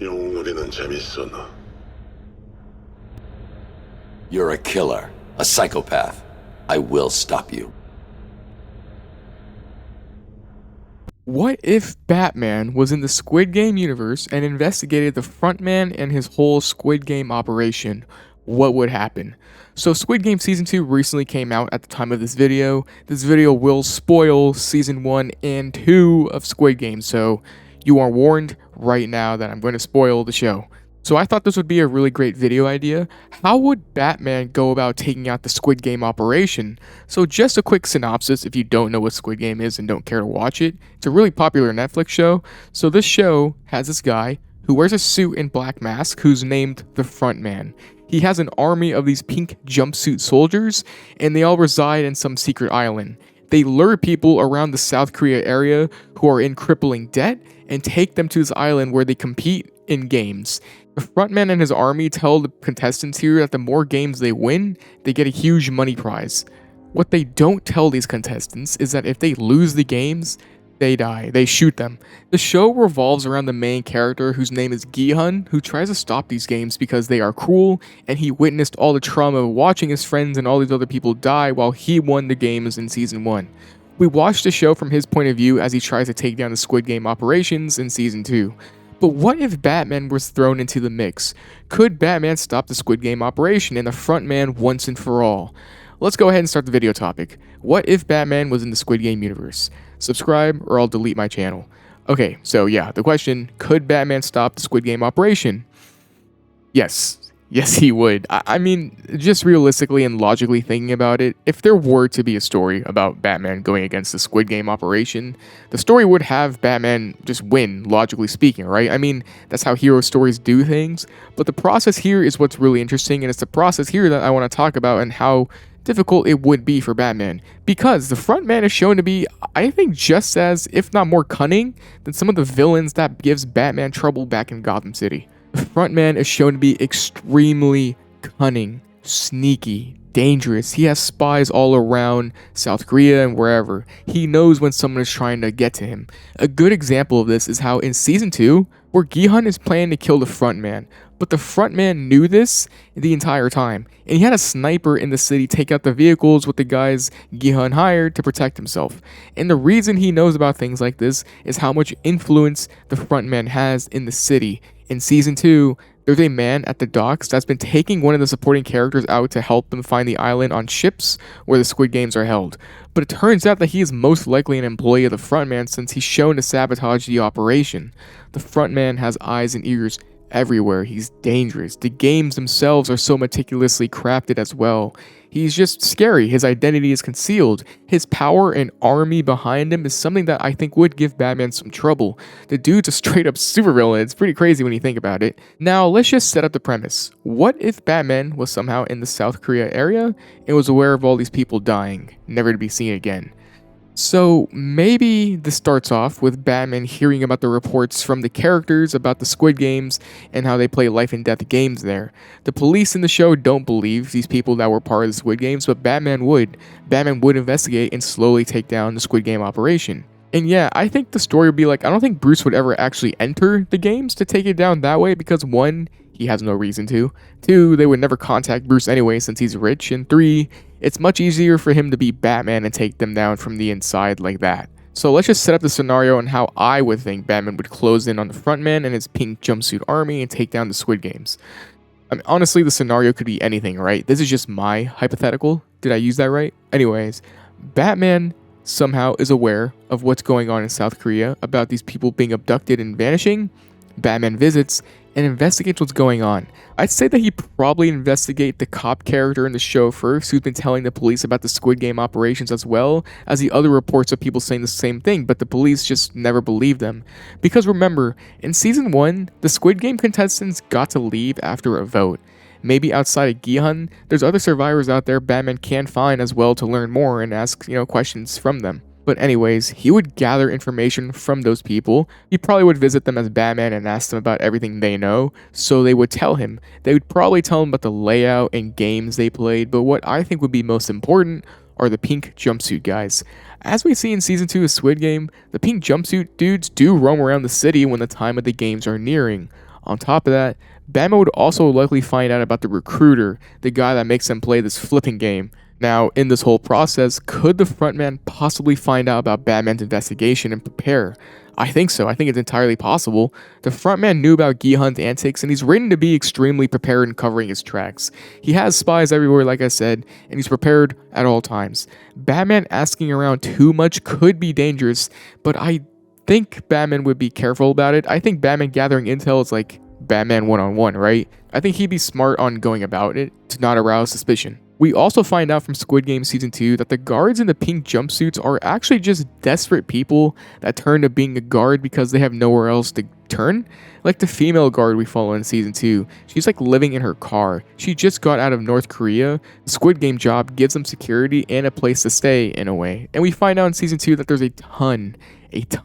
용우리는 재밌어 너. You're a killer, a psychopath. I will stop you. What if Batman was in the Squid Game universe and investigated the Frontman and his whole Squid Game operation? What would happen? So Squid Game Season 2 recently came out at the time of this video. This video will spoil Season 1 and 2 of Squid Game, so you are warned right now that I'm going to spoil the show. So I thought this would be a really great video idea. How would Batman go about taking out the Squid Game operation? So just a quick synopsis if you don't know what Squid Game is and don't care to watch it. It's a really popular Netflix show. So this show has this guy who wears a suit and black mask who's named the Frontman. He has an army of these pink jumpsuit soldiers and they all reside in some secret island. They lure people around the South Korea area who are in crippling debt and take them to this island where they compete in games. The Frontman and his army tell the contestants here that the more games they win, they get a huge money prize. What they don't tell these contestants is that if they lose the games, they die. They shoot them. The show revolves around the main character whose name is Gi-hun, who tries to stop these games because they are cruel, and he witnessed all the trauma of watching his friends and all these other people die while he won the games in Season 1. We watched the show from his point of view as he tries to take down the Squid Game operations in Season 2. But what if Batman was thrown into the mix? Could Batman stop the Squid Game operation and the Frontman once and for all? Let's go ahead and start the video topic. What if Batman was in the Squid Game universe? Subscribe or I'll delete my channel. Okay, so yeah, the question, could Batman stop the Squid Game operation? Yes. Yes, he would. I mean, just realistically and logically thinking about it, if there were to be a story about Batman going against the Squid Game operation, the story would have Batman just win, logically speaking, right? I mean, that's how hero stories do things, but the process here is what's really interesting, and it's the process here that I want to talk about and how difficult it would be for Batman, because the Frontman is shown to be, I think, just as, if not more cunning, than some of the villains that gives Batman trouble back in Gotham City. The Frontman is shown to be extremely cunning, sneaky, dangerous. He has spies all around South Korea and wherever. He knows when someone is trying to get to him. A good example of this is how in Season 2, where Gi-hun is planning to kill the Frontman, but the Frontman knew this the entire time, and he had a sniper in the city take out the vehicles with the guys Gi-hun hired to protect himself. And the reason he knows about things like this is how much influence the Frontman has in the city. In Season 2, there's a man at the docks that's been taking one of the supporting characters out to help them find the island on ships where the Squid Games are held. But it turns out that he is most likely an employee of the Frontman since he's shown to sabotage the operation. The Frontman has eyes and ears everywhere. He's dangerous. The games themselves are so meticulously crafted as well. He's just scary. His identity is concealed. His power and army behind him is something that I think would give Batman some trouble. The dude's a straight up supervillain. It's pretty crazy when you think about it. Now, let's just set up the premise. What if Batman was somehow in the South Korea area and was aware of all these people dying, never to be seen again? So maybe this starts off with Batman hearing about the reports from the characters about the Squid Games and how they play life and death games there. The police in the show don't believe these people that were part of the Squid Games, but Batman would. Batman would investigate and slowly take down the Squid Game operation. And yeah, I think the story would be like, I don't think Bruce would ever actually enter the games to take it down that way because 1, he has no reason to. 2, they would never contact Bruce anyway since he's rich. And 3, it's much easier for him to be Batman and take them down from the inside like that. So let's just set up the scenario on how I would think Batman would close in on the Frontman and his pink jumpsuit army and take down the Squid Games. I mean, honestly, the scenario could be anything, right? This is just my hypothetical. Did I use that right? Anyways, Batman somehow is aware of what's going on in South Korea about these people being abducted and vanishing. Batman visits and investigates what's going on. I'd say that he probably investigate the cop character in the show first, who's been telling the police about the Squid Game operations as well as the other reports of people saying the same thing, but the police just never believe them. Because remember, in Season 1, the Squid Game contestants got to leave after a vote. Maybe outside of Gi-hun, there's other survivors out there Batman can find as well to learn more and ask, questions from them. But anyways, he would gather information from those people. He probably would visit them as Batman and ask them about everything they know, so they would tell him. They would probably tell him about the layout and games they played, but what I think would be most important are the pink jumpsuit guys. As we see in Season 2 of Squid Game, the pink jumpsuit dudes do roam around the city when the time of the games are nearing. On top of that, Batman would also likely find out about the recruiter, the guy that makes them play this flipping game. Now, in this whole process, could the frontman possibly find out about Batman's investigation and prepare? I think so. I think it's entirely possible. The frontman knew about Gi-hun's antics, and he's written to be extremely prepared in covering his tracks. He has spies everywhere, like I said, and he's prepared at all times. Batman asking around too much could be dangerous, but I think Batman would be careful about it. I think Batman gathering intel is like Batman one-on-one, right? I think he'd be smart on going about it to not arouse suspicion. We also find out from Squid Game Season 2 that the guards in the pink jumpsuits are actually just desperate people that turn to being a guard because they have nowhere else to turn. Like the female guard we follow in Season 2, she's like living in her car. She just got out of North Korea. The Squid Game job gives them security and a place to stay in a way. And we find out in Season 2 that there's a ton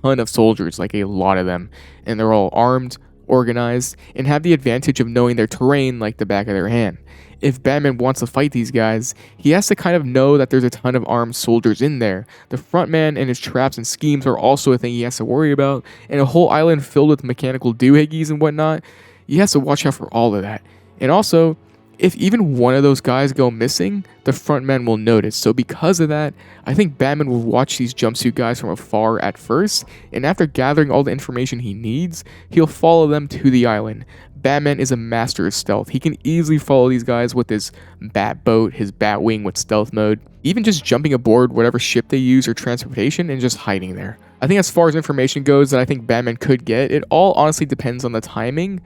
of soldiers, like a lot of them. And they're all armed, organized, and have the advantage of knowing their terrain like the back of their hand. If Batman wants to fight these guys, he has to kind of know that there's a ton of armed soldiers in there. The frontman and his traps and schemes are also a thing he has to worry about, and a whole island filled with mechanical doohickeys and whatnot, he has to watch out for all of that. And also, if even one of those guys go missing, the frontman will notice. So because of that, I think Batman will watch these jumpsuit guys from afar at first, and after gathering all the information he needs, he'll follow them to the island. Batman is a master of stealth. He can easily follow these guys with his bat boat, his bat wing with stealth mode, even just jumping aboard whatever ship they use or transportation and just hiding there. I think as far as information goes that I think Batman could get, it all honestly depends on the timing.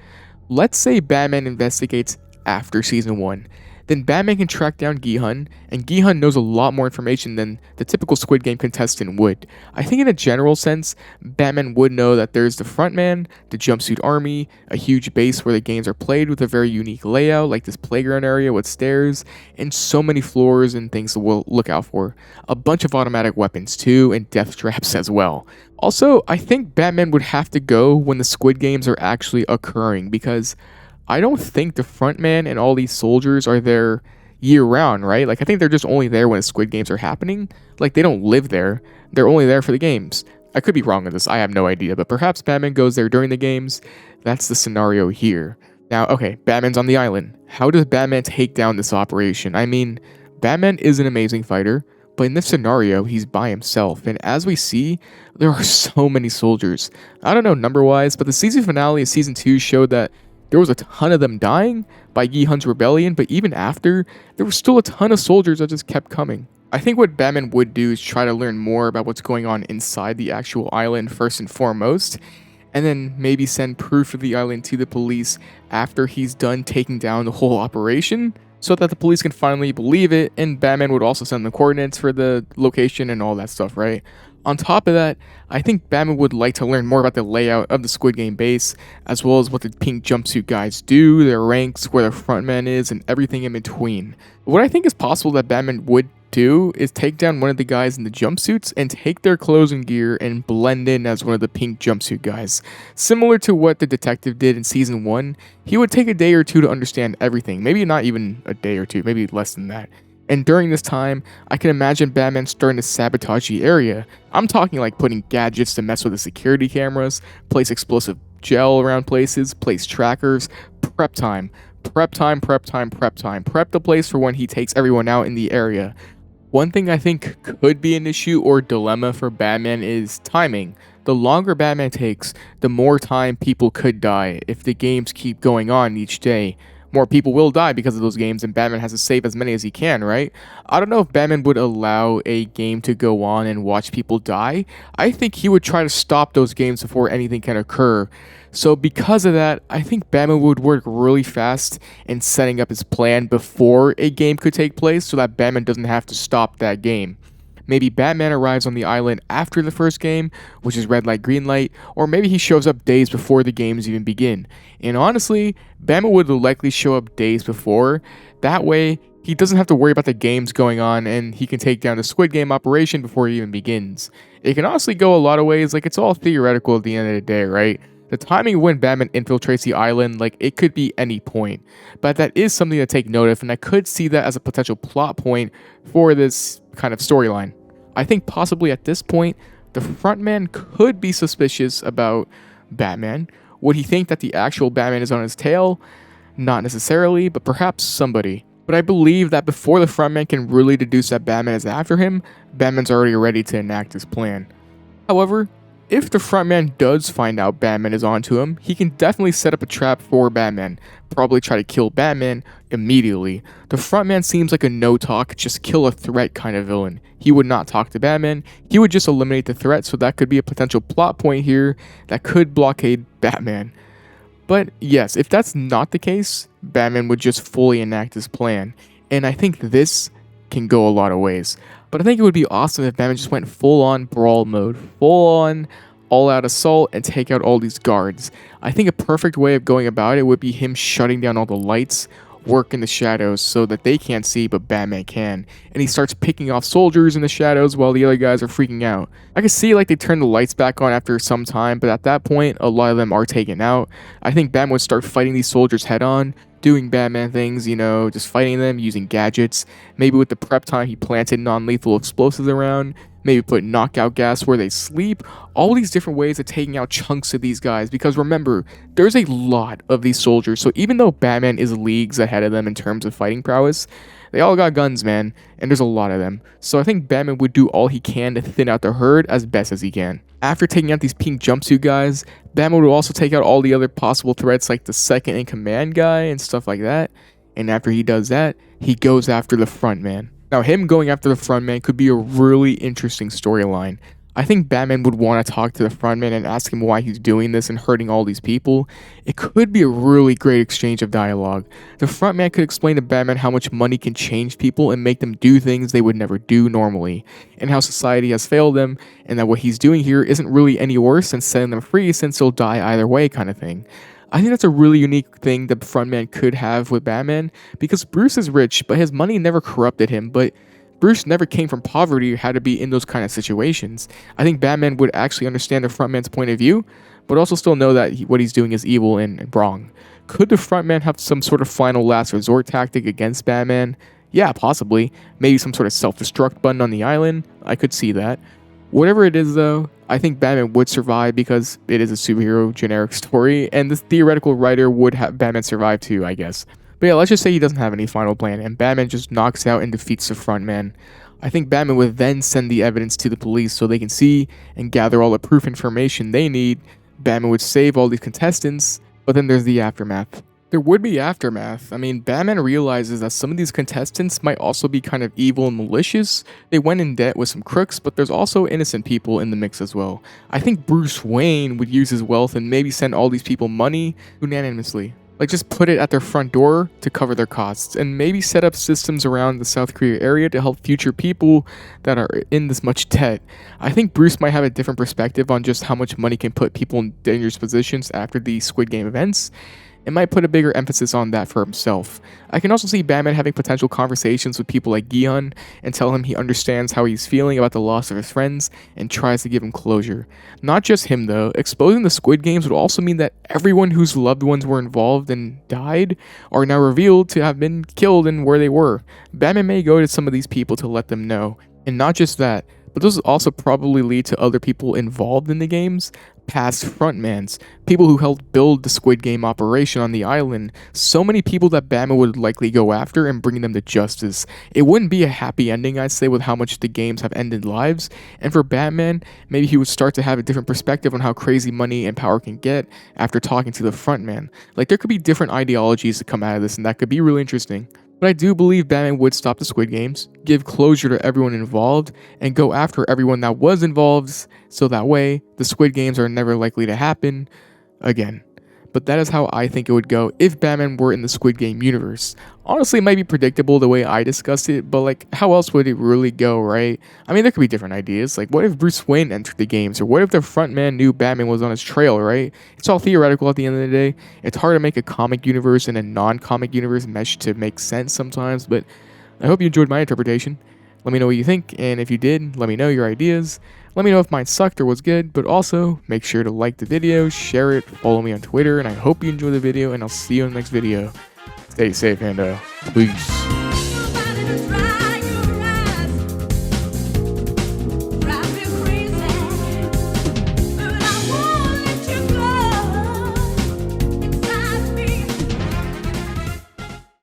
Let's say Batman investigates after Season 1. Then Batman can track down Gi-hun, and Gi-hun knows a lot more information than the typical Squid Game contestant would. I think in a general sense, Batman would know that there's the frontman, the jumpsuit army, a huge base where the games are played with a very unique layout, like this playground area with stairs, and so many floors and things to look out for. A bunch of automatic weapons too, and death traps as well. Also, I think Batman would have to go when the Squid Games are actually occurring, because I don't think the frontman and all these soldiers are there year round, right? Like, I think they're just only there when the Squid Games are happening. Like, they don't live there. They're only there for the games. I could be wrong with this. I have no idea. But perhaps Batman goes there during the games. That's the scenario here. Now, okay, Batman's on the island. How does Batman take down this operation? I mean, Batman is an amazing fighter, but in this scenario, he's by himself. And as we see, there are so many soldiers. I don't know number-wise, but the season finale of Season 2 showed that there was a ton of them dying by Gi-hun's rebellion, but even after, there was still a ton of soldiers that just kept coming. I think what Batman would do is try to learn more about what's going on inside the actual island first and foremost, and then maybe send proof of the island to the police after he's done taking down the whole operation, so that the police can finally believe it, and Batman would also send the coordinates for the location and all that stuff, right? On top of that, I think Batman would like to learn more about the layout of the Squid Game base, as well as what the pink jumpsuit guys do, their ranks, where their frontman is, and everything in between. What I think is possible that Batman would do is take down one of the guys in the jumpsuits and take their clothes and gear and blend in as one of the pink jumpsuit guys. Similar to what the detective did in Season 1, he would take a day or two to understand everything. Maybe not even a day or two, maybe less than that. And during this time, I can imagine Batman starting to sabotage the area. I'm talking like putting gadgets to mess with the security cameras, place explosive gel around places, place trackers, prep time. Prep time. Prep the place for when he takes everyone out in the area. One thing I think could be an issue or dilemma for Batman is timing. The longer Batman takes, the more time people could die if the games keep going on each day. More people will die because of those games, and Batman has to save as many as he can, right? I don't know if Batman would allow a game to go on and watch people die. I think he would try to stop those games before anything can occur. So because of that, I think Batman would work really fast in setting up his plan before a game could take place so that Batman doesn't have to stop that game. Maybe Batman arrives on the island after the first game, which is red light, green light, or maybe he shows up days before the games even begin. And honestly, Batman would likely show up days before. That way, he doesn't have to worry about the games going on, and he can take down the Squid Game operation before it even begins. It can honestly go a lot of ways, like it's all theoretical at the end of the day, right? The timing when Batman infiltrates the island, like it could be any point. But that is something to take note of, and I could see that as a potential plot point for this kind of storyline. I think possibly at this point, the frontman could be suspicious about Batman. Would he think that the actual Batman is on his tail? Not necessarily, but perhaps somebody. But I believe that before the Frontman can really deduce that Batman is after him, Batman's already ready to enact his plan. However, if the Frontman does find out Batman is onto him, he can definitely set up a trap for Batman, probably try to kill Batman immediately. The Frontman seems like a no-talk, just kill a threat kind of villain. He would not talk to Batman, he would just eliminate the threat, so that could be a potential plot point here that could blockade Batman. But yes, if that's not the case, Batman would just fully enact his plan, and I think this can go a lot of ways. But I think it would be awesome if Batman just went full-on brawl mode, full-on all-out assault, and take out all these guards. I think a perfect way of going about it would be him shutting down all the lights, work in the shadows so that they can't see but Batman can, and he starts picking off soldiers in the shadows while the other guys are freaking out. I can see like they turn the lights back on after some time, but at that point a lot of them are taken out. I think Batman would start fighting these soldiers head on, doing Batman things, you know, just fighting them using gadgets. Maybe with the prep time he planted non-lethal explosives around, maybe put knockout gas where they sleep. All these different ways of taking out chunks of these guys, because remember, there's a lot of these soldiers, so even though Batman is leagues ahead of them in terms of fighting prowess, they all got guns, man, and there's a lot of them. So I think Batman would do all he can to thin out the herd as best as he can. After taking out these pink jumpsuit guys, Batman would also take out all the other possible threats like the second in command guy and stuff like that. And after he does that, he goes after the Frontman. Now, him going after the Frontman could be a really interesting storyline. I think Batman would want to talk to the Frontman and ask him why he's doing this and hurting all these people. It could be a really great exchange of dialogue. The Frontman could explain to Batman how much money can change people and make them do things they would never do normally, and how society has failed them, and that what he's doing here isn't really any worse than setting them free since he'll die either way kind of thing. I think that's a really unique thing that the Frontman could have with Batman, because Bruce is rich, but his money never corrupted him, but Bruce never came from poverty or had to be in those kind of situations. I think Batman would actually understand the Frontman's point of view, but also still know that what he's doing is evil and wrong. Could the Frontman have some sort of final last resort tactic against Batman? Yeah, possibly. Maybe some sort of self-destruct button on the island. I could see that. Whatever it is, though, I think Batman would survive because it is a superhero generic story, and the theoretical writer would have Batman survive too, I guess. But yeah, let's just say he doesn't have any final plan, and Batman just knocks out and defeats the Frontman. I think Batman would then send the evidence to the police so they can see and gather all the proof information they need. Batman would save all these contestants, but then there's the aftermath. There would be aftermath. I mean, Batman realizes that some of these contestants might also be kind of evil and malicious. They went in debt with some crooks, but there's also innocent people in the mix as well. I think Bruce Wayne would use his wealth and maybe send all these people money unanimously. Like, just put it at their front door to cover their costs, and maybe set up systems around the South Korea area to help future people that are in this much debt. I think Bruce might have a different perspective on just how much money can put people in dangerous positions after the Squid Game events, and might put a bigger emphasis on that for himself. I can also see Batman having potential conversations with people like Gion and tell him he understands how he's feeling about the loss of his friends and tries to give him closure. Not just him though, exposing the Squid Games would also mean that everyone whose loved ones were involved and died are now revealed to have been killed and where they were. Batman may go to some of these people to let them know. And not just that, but this will also probably lead to other people involved in the games, past frontmans, people who helped build the Squid Game operation on the island, so many people that Batman would likely go after and bring them to justice. It wouldn't be a happy ending, I'd say, with how much the games have ended lives, and for Batman, maybe he would start to have a different perspective on how crazy money and power can get after talking to the frontman. Like, there could be different ideologies that come out of this, and that could be really interesting. But I do believe Batman would stop the Squid Games, give closure to everyone involved, and go after everyone that was involved, so that way, the Squid Games are never likely to happen again. But that is how I think it would go if Batman were in the Squid Game universe. Honestly, it might be predictable the way I discussed it, but like, how else would it really go, right? I mean, there could be different ideas. Like, what if Bruce Wayne entered the games? Or what if the frontman knew Batman was on his trail, right? It's all theoretical at the end of the day. It's hard to make a comic universe and a non-comic universe mesh to make sense sometimes, but I hope you enjoyed my interpretation. Let me know what you think, and if you did, let me know your ideas. Let me know if mine sucked or was good, but also make sure to like the video, share it, follow me on Twitter, and I hope you enjoy the video, and I'll see you in the next video. Stay safe and peace.